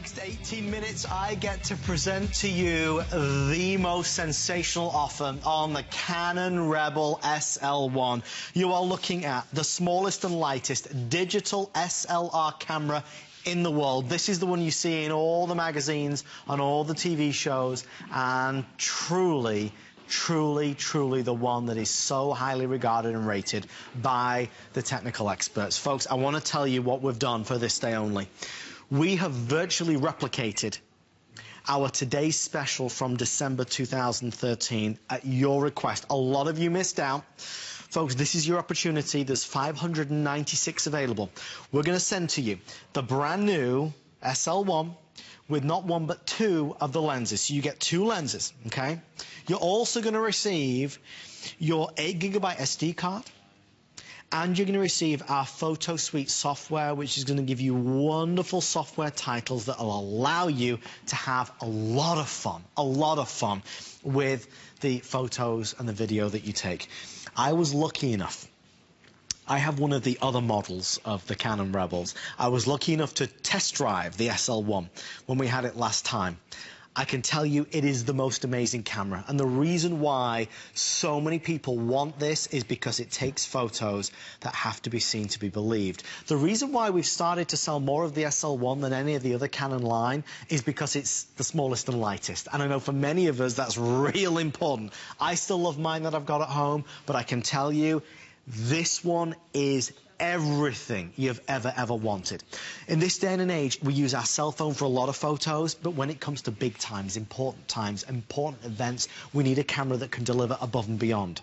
next 18 minutes, I get to present to you the most sensational offer on the Canon Rebel SL1. You are looking at the smallest and lightest digital SLR camera in the world. This is the one you see in all the magazines, on all the TV shows, and truly the one that is so highly regarded and rated by the technical experts. Folks, I want to tell you what we've done for this day only. We have virtually replicated our today's special from December 2013 at your request. A lot of you missed out. Folks, this is your opportunity. There's 596 available. We're going to send to you the brand new SL1 with not one but two of the lenses. So you get two lenses, okay? You're also going to receive your 8GB SD card, and you're going to receive our Photo Suite software, which is going to give you wonderful software titles that will allow you to have a lot of fun with the photos and the video that you take. I was lucky enough. I have one of the other models of the Canon Rebels. I was lucky enough to test drive the SL1 when we had it last time. I can tell you it is the most amazing camera, and the reason why so many people want this is because it takes photos that have to be seen to be believed. The reason why we've started to sell more of the SL1 than any of the other Canon line is because it's the smallest and lightest, and I know for many of us that's real important. I still love mine that I've got at home, but I can tell you this one is everything you've ever wanted. In this day and age, we use our cell phone for a lot of photos, but when it comes to big times, important events, we need a camera that can deliver above and beyond.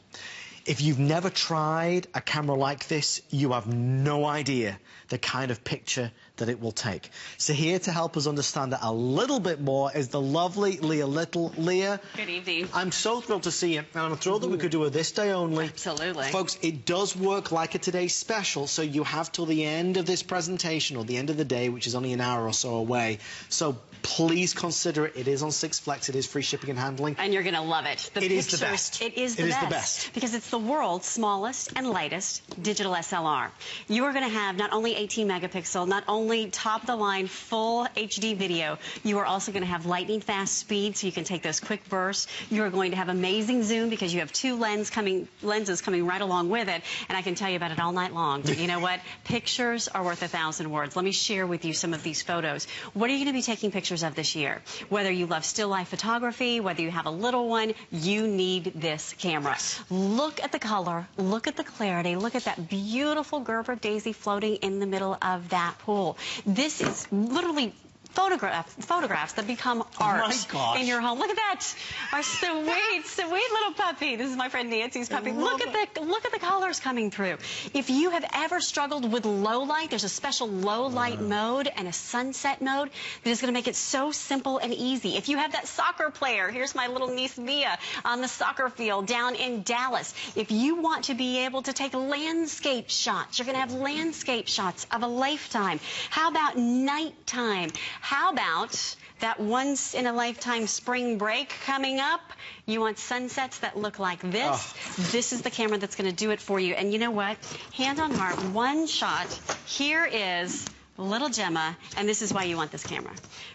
If you've never tried a camera like this, you have no idea the kind of picture that it will take. So here to help us understand that a little bit more is the lovely Leah Little. Leah. Good evening. I'm so thrilled to see you, and I'm thrilled that we could do a this day only. Absolutely. Folks, it does work like a today's special, so you have till the end of this presentation, or the end of the day, which is only an hour or so away. So please consider it. It is on 6 Flex. It is free shipping and handling. And you're going to love it. It is the best. It is the best. Because it's the world's smallest and lightest digital SLR. You are going to have not only 18 megapixel, not only top-of-the-line full HD video, you are also going to have lightning-fast speed, so you can take those quick bursts. You are going to have amazing zoom because you have two lenses coming right along with it, and I can tell you about it all night long. But you know what? Pictures are worth 1,000 words. Let me share with you some of these photos. What are you going to be taking pictures of this year? Whether you love still life photography, whether you have a little one, you need this camera. Look at the color, look at the clarity, look at that beautiful Gerber daisy floating in the middle of that pool. This is literally photographs that become art in your home. Look at that, our sweet little puppy. This is my friend Nancy's puppy. Look at the colors coming through. If you have ever struggled with low light, there's a special low light mode and a sunset mode that is going to make it so simple and easy. If you have that soccer player, here's my little niece Mia on the soccer field down in Dallas. If you want to be able to take landscape shots, you're going to have landscape shots of a lifetime. How about nighttime? How about that once-in-a-lifetime spring break coming up? You want sunsets that look like this? Oh. This is the camera that's going to do it for you. And you know what? Hand on heart, one shot. Here is little Gemma, and this is why you want this camera.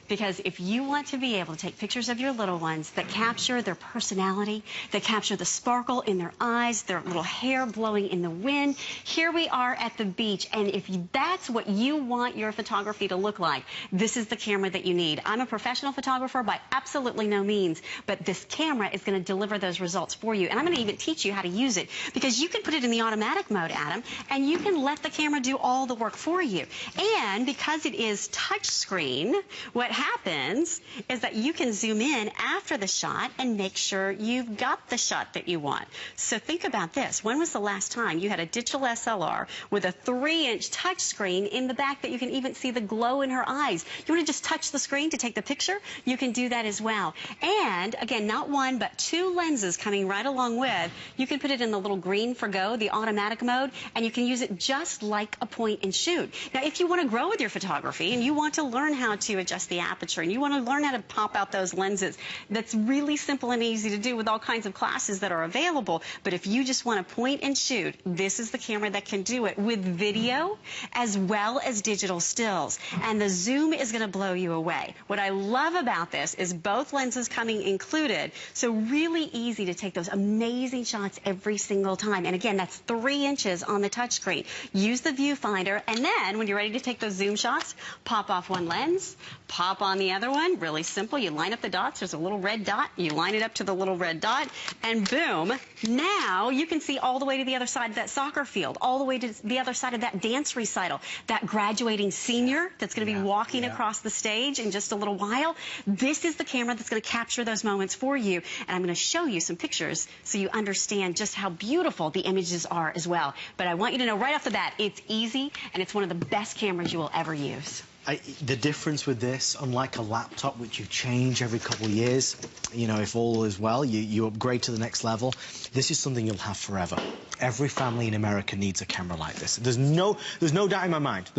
Because if you want to be able to take pictures of your little ones that capture their personality, that capture the sparkle in their eyes, their little hair blowing in the wind, here we are at the beach, and if that's what you want your photography to look like, this is the camera that you need. I'm a professional photographer by absolutely no means, but this camera is going to deliver those results for you. And I'm going to even teach you how to use it, because you can put it in the automatic mode, Adam, and you can let the camera do all the work for you. And because it is touch screen, what happens is that you can zoom in after the shot and make sure you've got the shot that you want. So think about this. When was the last time you had a digital SLR with a 3-inch touch screen in the back that you can even see the glow in her eyes? You want to just touch the screen to take the picture? You can do that as well. And again, not one but two lenses coming right along with. You can put it in the little green for go, the automatic mode, and you can use it just like a point and shoot. Now, if you want to grow go with your photography and you want to learn how to adjust the aperture and you want to learn how to pop out those lenses, that's really simple and easy to do with all kinds of classes that are available. But if you just want to point and shoot, this is the camera that can do it with video as well as digital stills. And the zoom is going to blow you away. What I love about this is both lenses coming included, so really easy to take those amazing shots every single time. And again, that's 3 inches on the touchscreen. Use the viewfinder, and then when you're ready to take those zoom shots, pop off one lens, pop on the other one. Really simple. You line up the dots. There's a little red dot. You line it up to the little red dot, and boom. Now you can see all the way to the other side of that soccer field, all the way to the other side of that dance recital, that graduating senior that's going to be walking across the stage in just a little while. This is the camera that's going to capture those moments for you, and I'm going to show you some pictures so you understand just how beautiful the images are as well. But I want you to know right off the bat, it's easy, and it's one of the best cameras you will ever use. The difference with this, unlike a laptop which you change every couple of years, you know, if all is well, you upgrade to the next level, this is something you'll have forever. Every family in America needs a camera like this. There's no doubt in my mind.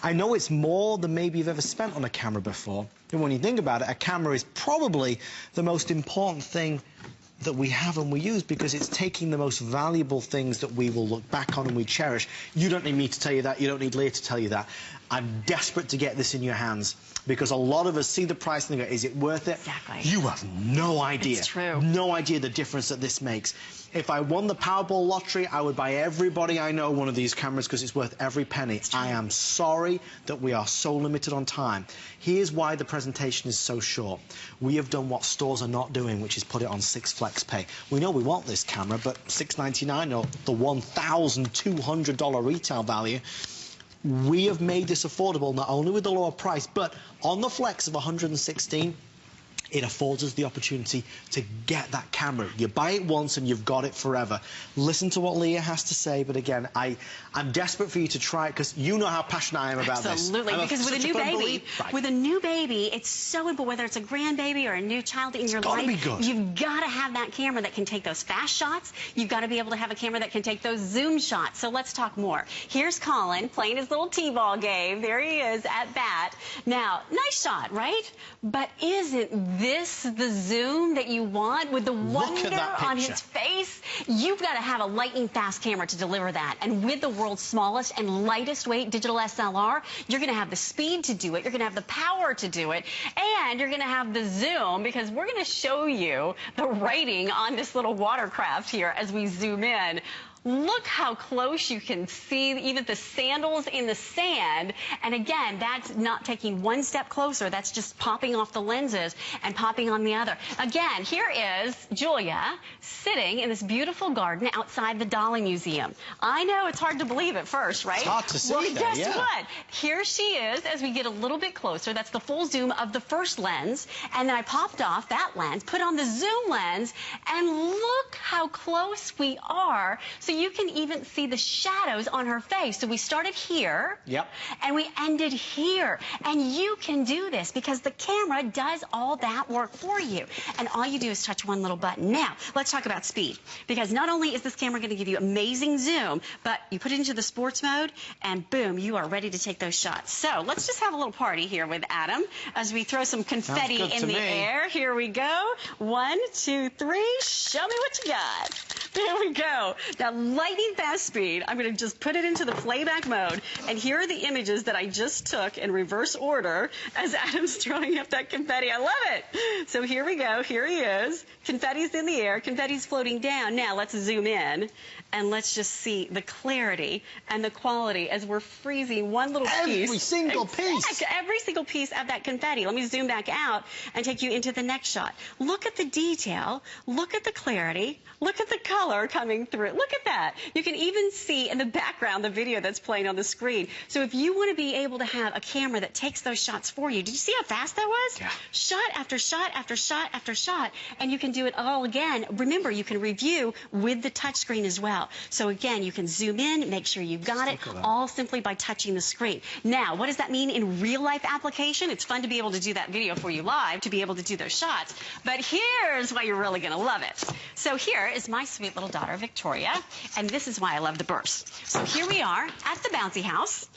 I know it's more than maybe you've ever spent on a camera before. And when you think about it, a camera is probably the most important thing that we have and we use, because it's taking the most valuable things that we will look back on and we cherish. You don't need me to tell you that. You don't need Leah to tell you that. I'm desperate to get this in your hands, because a lot of us see the price and they go, is it worth it? Exactly. You have no idea. It's true. No idea the difference that this makes. If I won the Powerball lottery, I would buy everybody I know one of these cameras, because it's worth every penny. I am sorry that we are so limited on time. Here's why the presentation is so short. We have done what stores are not doing, which is put it on 6 Flex Pay. We know we want this camera, but $699 or the $1,200 retail value, we have made this affordable not only with the lower price, but on the Flex of $116, it affords us the opportunity to get that camera. You buy it once and you've got it forever. Listen to what Leah has to say, but again, I'm desperate for you to try it, because you know how passionate I am about this. Absolutely, because with a new baby, it's so important, whether it's a grandbaby or a new child in your life, you've got to have that camera that can take those fast shots. You've got to be able to have a camera that can take those zoom shots. So let's talk more. Here's Colin playing his little t-ball game. There he is at bat. Now, nice shot, right? But isn't this the zoom that you want with the wonder on his face? You've got to have a lightning fast camera to deliver that. And with the world's smallest and lightest weight digital SLR, you're going to have the speed to do it, you're going to have the power to do it, and you're going to have the zoom, because we're going to show you the writing on this little watercraft here as we zoom in. Look how close you can see even the sandals in the sand. And again, that's not taking one step closer. That's just popping off the lenses and popping on the other. Again, here is Julia sitting in this beautiful garden outside the Dolly Museum. I know it's hard to believe at first, right? It's hard to see. Well, guess what? Here she is as we get a little bit closer. That's the full zoom of the first lens. And then I popped off that lens, put on the zoom lens, and look how close we are. So you can even see the shadows on her face. So we started here, and we ended here. And you can do this because the camera does all that work for you. And all you do is touch one little button. Now, let's talk about speed, because not only is this camera going to give you amazing zoom, but you put it into the sports mode, and boom, you are ready to take those shots. So let's just have a little party here with Adam as we throw some confetti in the air. Here we go. 1, 2, 3. Show me what you got. There we go. Now, lightning fast speed. I'm going to just put it into the playback mode. And here are the images that I just took in reverse order as Adam's throwing up that confetti. I love it. So here we go. Here he is. Confetti's in the air. Confetti's floating down. Now, let's zoom in. And let's just see the clarity and the quality as we're freezing one little piece. Every single piece. Every single piece of that confetti. Let me zoom back out and take you into the next shot. Look at the detail. Look at the clarity. Look at the color coming through. Look at that. You can even see in the background the video that's playing on the screen. So if you want to be able to have a camera that takes those shots for you, did you see how fast that was? Yeah. Shot after shot after shot after shot. And you can do it all again. Remember, you can review with the touchscreen as well. So again, you can zoom in, make sure you've got it, all simply by touching the screen. Now, what does that mean in real life application? It's fun to be able to do that video for you live, to be able to do those shots. But here's why you're really going to love it. So here is my sweet little daughter, Victoria, and this is why I love the burst. So here we are at the bouncy house.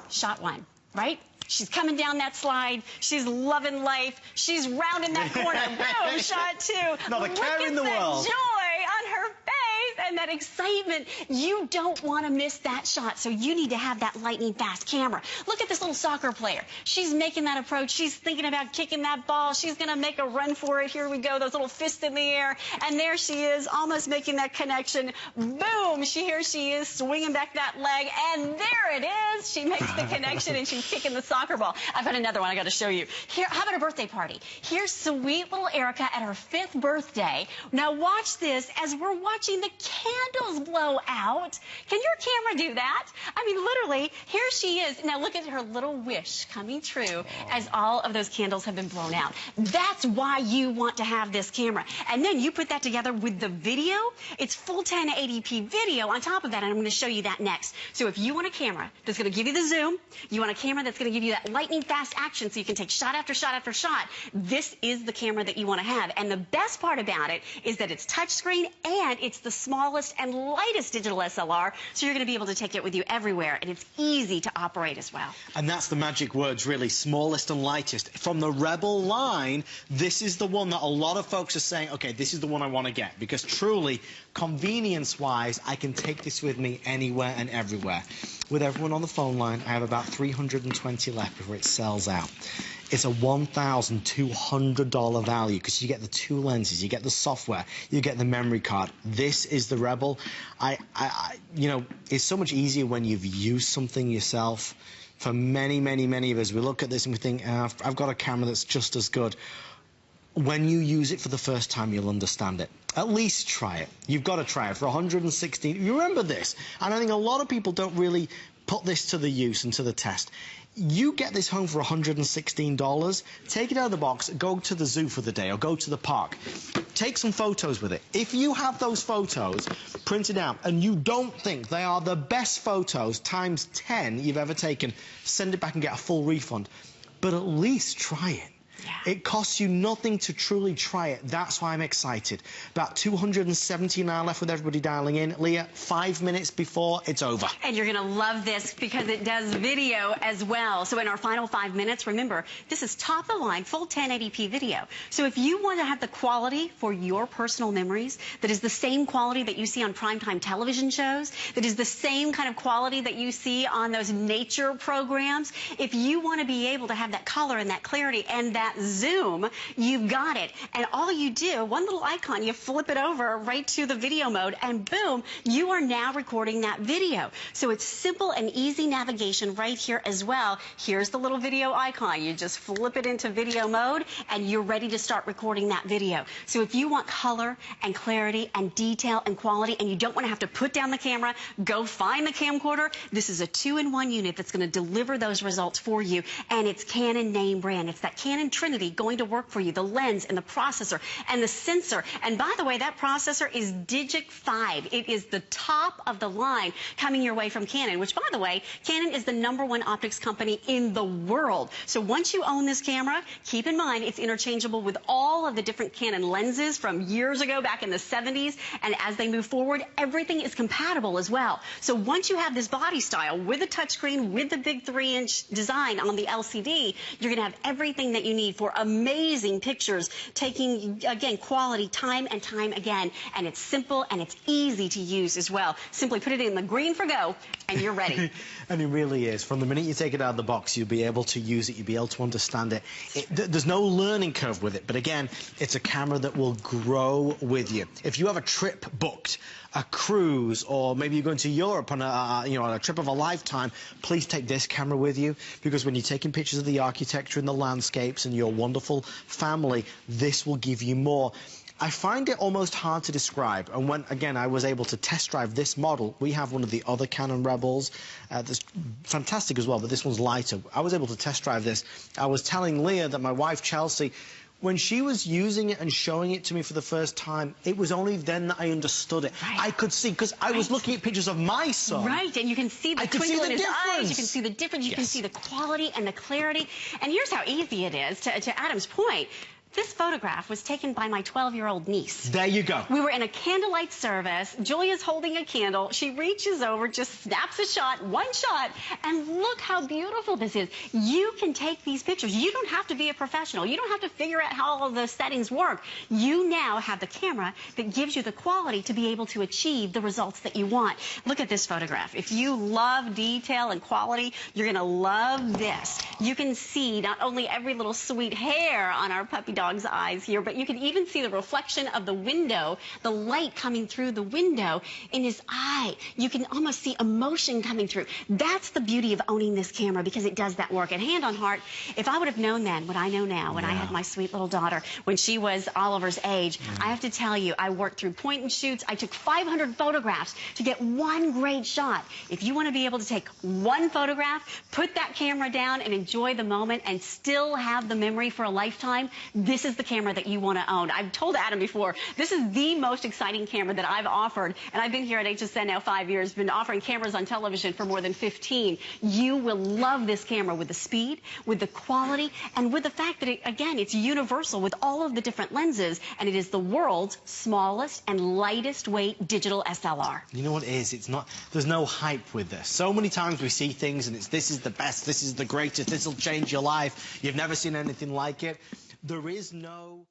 Shot 1. right? She's coming down that slide. She's loving life. She's rounding that corner. Boom, shot 2. Not a care in the world. Joy on her face and that excitement. You don't want to miss that shot, so you need to have that lightning fast camera. Look at this little soccer player. She's making that approach. She's thinking about kicking that ball. She's going to make a run for it. Here we go, those little fists in the air. And there she is, almost making that connection. Boom, here she is, swinging back that leg. And there it is. She makes the connection, and she's kicking the soccer ball. I've got another one I got to show you. Here, how about a birthday party? Here's sweet little Erica at her 5th birthday. Now watch this as we're watching the candles blow out. Can your camera do that? I mean, literally, here she is. Now look at her little wish coming true as all of those candles have been blown out. That's why you want to have this camera. And then you put that together with the video. It's full 1080p video on top of that, and I'm going to show you that next. So if you want a camera that's going to give you the zoom, you want a camera that's going to give you that lightning fast action so you can take shot after shot after shot, this is the camera that you want to have. And the best part about it is that it's touchscreen and it's the smallest and lightest digital SLR, so you're going to be able to take it with you everywhere, and it's easy to operate as well. And that's the magic words, really, smallest and lightest. From the Rebel line, this is the one that a lot of folks are saying, okay, this is the one I want to get, because truly, convenience-wise, I can take this with me anywhere and everywhere. With everyone on the phone line, I have about 320 left before it sells out. It's a $1,200 value because you get the 2 lenses, you get the software, you get the memory card. This is the Rebel. You know, it's so much easier when you've used something yourself. For many, many, many of us, we look at this and we think, I've got a camera that's just as good. When you use it for the first time, you'll understand it. At least try it. You've got to try it for 116. You remember this. And I think a lot of people don't really put this to the use and to the test. You get this home for $116, take it out of the box, go to the zoo for the day or go to the park. Take some photos with it. If you have those photos printed out and you don't think they are the best photos times 10 you've ever taken, send it back and get a full refund. But at least try it. Yeah. It costs you nothing to truly try it. That's why I'm excited. About 279 left with everybody dialing in. Leah, 5 minutes before it's over. And you're going to love this because it does video as well. So in our final 5 minutes, remember, this is top of the line, full 1080p video. So if you want to have the quality for your personal memories, that is the same quality that you see on primetime television shows, that is the same kind of quality that you see on those nature programs, if you want to be able to have that color and that clarity and that zoom, you've got it. And all you do, one little icon, you flip it over right to the video mode, and boom, you are now recording that video. So it's simple and easy navigation right here as well. Here's the little video icon. You just flip it into video mode, and you're ready to start recording that video. So if you want color and clarity and detail and quality, and you don't want to have to put down the camera, go find the camcorder, this is a 2-in-1 unit that's going to deliver those results for you. And it's Canon name brand. It's that Canon Trinity going to work for you, the lens and the processor and the sensor. And by the way, that processor is Digic 5. It is the top of the line coming your way from Canon, which by the way, Canon is the #1 optics company in the world. So once you own this camera, keep in mind it's interchangeable with all of the different Canon lenses from years ago back in the 70s. And as they move forward, everything is compatible as well. So once you have this body style with the touchscreen, with the big 3-inch design on the LCD, you're going to have everything that you need for amazing pictures, taking, again, quality time and time again. And it's simple and it's easy to use as well. Simply put it in the green for go, and you're ready. And it really is. From the minute you take it out of the box, you'll be able to use it, you'll be able to understand it. There's no learning curve with it, but again, it's a camera that will grow with you. If you have a trip booked, a cruise, or maybe you're going to Europe on a trip of a lifetime, please take this camera with you, because when you're taking pictures of the architecture and the landscapes and your wonderful family, this will give you more. I find it almost hard to describe, and when, again, I was able to test drive this model, we have one of the other Canon Rebels that's fantastic as well, but this one's lighter. I was able to test drive this. I was telling Leah that my wife, Chelsea, when she was using it and showing it to me for the first time, it was only then that I understood it. Right. I could see, because I was looking at pictures of my son. Right, and you can see the twinkle in his eyes, you can see the difference, you can see the quality and the clarity. And here's how easy it is, to Adam's point. This photograph was taken by my 12-year-old niece. There you go. We were in a candlelight service. Julia's holding a candle. She reaches over, just snaps a shot, one shot, and look how beautiful this is. You can take these pictures. You don't have to be a professional. You don't have to figure out how all of the settings work. You now have the camera that gives you the quality to be able to achieve the results that you want. Look at this photograph. If you love detail and quality, you're going to love this. You can see not only every little sweet hair on our puppy dog's eyes here, but you can even see the reflection of the window, the light coming through the window in his eye. You can almost see emotion coming through. That's the beauty of owning this camera, because it does that work. And hand on heart, if I would have known then what I know now, when I had my sweet little daughter, when she was Oliver's age, I have to tell you, I worked through point and shoots. I took 500 photographs to get one great shot. If you want to be able to take one photograph, put that camera down and enjoy the moment and still have the memory for a lifetime, this is the camera that you want to own. I've told Adam before, this is the most exciting camera that I've offered, and I've been here at HSN now 5 years, been offering cameras on television for more than 15. You will love this camera with the speed, with the quality, and with the fact that, again, it's universal with all of the different lenses, and it is the world's smallest and lightest weight digital SLR. You know what it is? It's not, there's no hype with this. So many times we see things and it's, this is the best, this is the greatest, this will change your life. You've never seen anything like it. There is no...